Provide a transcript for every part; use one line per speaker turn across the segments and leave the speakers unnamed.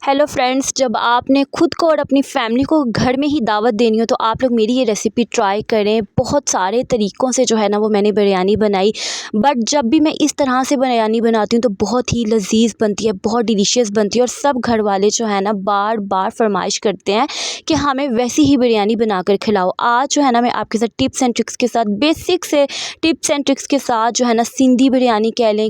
Hello friends, जब आपने खुद को और अपनी फैमिली को घर में ही दावत देनी हो तो आप लोग मेरी ये रेसिपी ट्राई करें। बहुत सारे तरीक़ों से जो है ना वो मैंने बिरयानी बनाई, बट जब भी मैं इस तरह से बिरयानी बनाती हूँ तो बहुत ही लज़ीज़ बनती है, बहुत डिलीशियस बनती है और सब घर वाले जो है ना बार बार फरमाइश करते हैं कि हमें वैसी ही बिरयानी बना कर खिलाओ। आज जो है ना मैं आपके साथ टिप्स एंड ट्रिक्स के साथ, बेसिक से टिप्स एंड ट्रिक्स के साथ जो है ना सिंधी बिरयानी कह लें,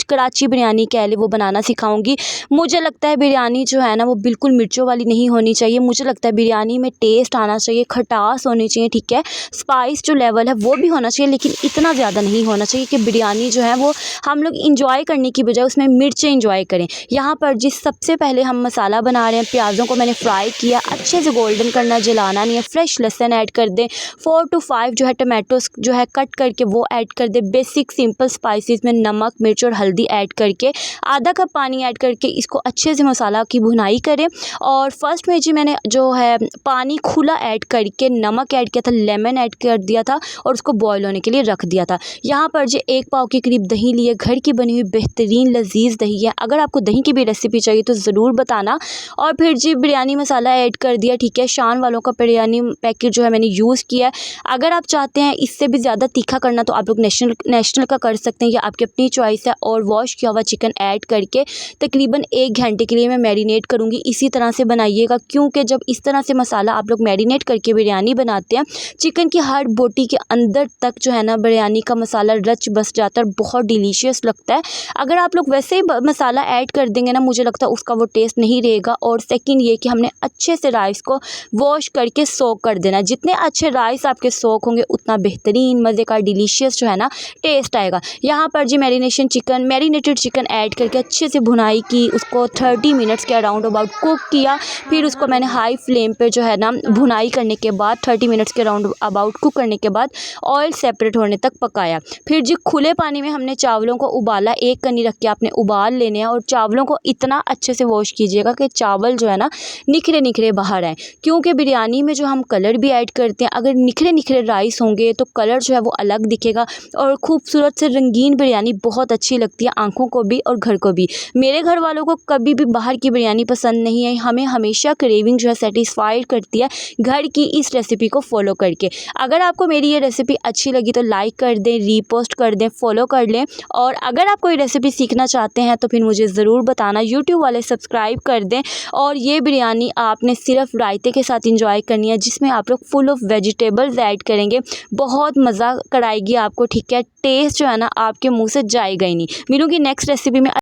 कराची बिरयानी कह लें, वो बनाना सिखाऊँगी। मुझे लगता है बिरयानी जो है ना वो बिल्कुल मिर्चों वाली नहीं होनी चाहिए। मुझे लगता है बिरयानी में टेस्ट आना चाहिए, खटास होनी चाहिए, ठीक है। स्पाइस जो लेवल है वो भी होना चाहिए, लेकिन इतना ज़्यादा नहीं होना चाहिए कि बिरयानी जो है वो हम लोग इंजॉय करने की बजाय उसमें मिर्चें इंजॉय करें। यहाँ पर जिस सबसे पहले हम मसाला बना रहे हैं, प्याज़ों को मैंने फ्राई किया, अच्छे से गोल्डन करना, जलाना नहीं है। फ्रेश लहसुन ऐड कर दें, 4 to 5 जो है टमाटोस जो है कट करके वो ऐड कर दें। बेसिक सिंपल स्पाइसेस में नमक, मिर्च और हल्दी ऐड करके आधा कप पानी ऐड करके इसको अच्छे से मसाला की भुनाई करें। और फर्स्ट में जी मैंने जो है पानी खुला ऐड करके नमक ऐड किया था, लेमन ऐड कर दिया था और उसको बॉयल होने के लिए रख दिया था। यहाँ पर जी 1 पाव के करीब दही लिए, घर की बनी हुई बेहतरीन लजीज दही है। अगर आपको दही की भी रेसिपी चाहिए तो ज़रूर बताना। और फिर जी बिरयानी मसाला ऐड कर दिया, ठीक है। शान वालों का बिरयानी पैकेट जो है मैंने यूज़ किया है। अगर आप चाहते हैं इससे भी ज़्यादा तीखा करना तो आप लोग नेशनल का कर सकते हैं, या आपकी अपनी चॉइस है। और वॉश किया हुआ चिकन ऐड करके तकरीबन 1 घंटे के लिए मैं मैरिनेट करूँगी। इसी तरह से बनाइएगा, क्योंकि जब इस तरह से मसाला आप लोग मैरिनेट करके बिरयानी बनाते हैं, चिकन की हर बोटी के अंदर तक जो है ना बिरयानी का मसाला रच बस जाता है, बहुत डिलीशियस लगता है। अगर आप लोग वैसे ही मसाला ऐड कर देंगे ना, मुझे लगता है उसका वो टेस्ट नहीं रहेगा। और सेकंड ये कि हमने अच्छे से राइस को वॉश करके सोक कर देना। जितने अच्छे राइस आपके सोक होंगे उतना बेहतरीन मज़े का डिलीशियस जो है ना टेस्ट आएगा। यहाँ पर जी मैरिनेटेड चिकन ऐड करके अच्छे से भुनाई की, उसको 30 मिनट्स के अराउंड अबाउट कुक किया। फिर उसको मैंने हाई फ्लेम पे जो है ना भुनाई करने के बाद 30 मिनट्स के अराउंड अबाउट कुक करने के बाद ऑयल सेपरेट होने तक पकाया। फिर जी खुले पानी में हमने चावलों को उबाला, 1 कनी रख के आपने उबाल लेने हैं। और चावलों को इतना अच्छे से वॉश कीजिएगा कि चावल जो है ना निखरे निखरे बाहर आए, क्योंकि बिरयानी में जो हम कलर भी ऐड करते हैं, अगर निखरे निखरे राइस होंगे तो कलर जो है वो अलग दिखेगा और खूबसूरत से रंगीन बिरयानी बहुत अच्छी लगती है आंखों को भी और घर को भी। मेरे घर वालों को कभी भी बाहर की बिरयानी पसंद नहीं है, हमें हमेशा क्रेविंग जो है सेटिस्फाइड करती है घर की इस रेसिपी को फॉलो करके। अगर आपको मेरी ये रेसिपी अच्छी लगी तो लाइक कर दें, रीपोस्ट कर दें, फॉलो कर लें। और अगर आप कोई रेसिपी सीखना चाहते हैं तो फिर मुझे ज़रूर बताना। यूट्यूब वाले सब्सक्राइब कर दें। और ये बिरयानी आपने सिर्फ रायते के साथ इंजॉय करनी है, जिसमें आप लोग फुल ऑफ वेजिटेबल्स ऐड करेंगे। बहुत मज़ा कराएगी आपको, ठीक है। टेस्ट जो है ना आपके मुँह से जाएगा ही नहीं। मिलूंगी नेक्स्ट रेसिपी में।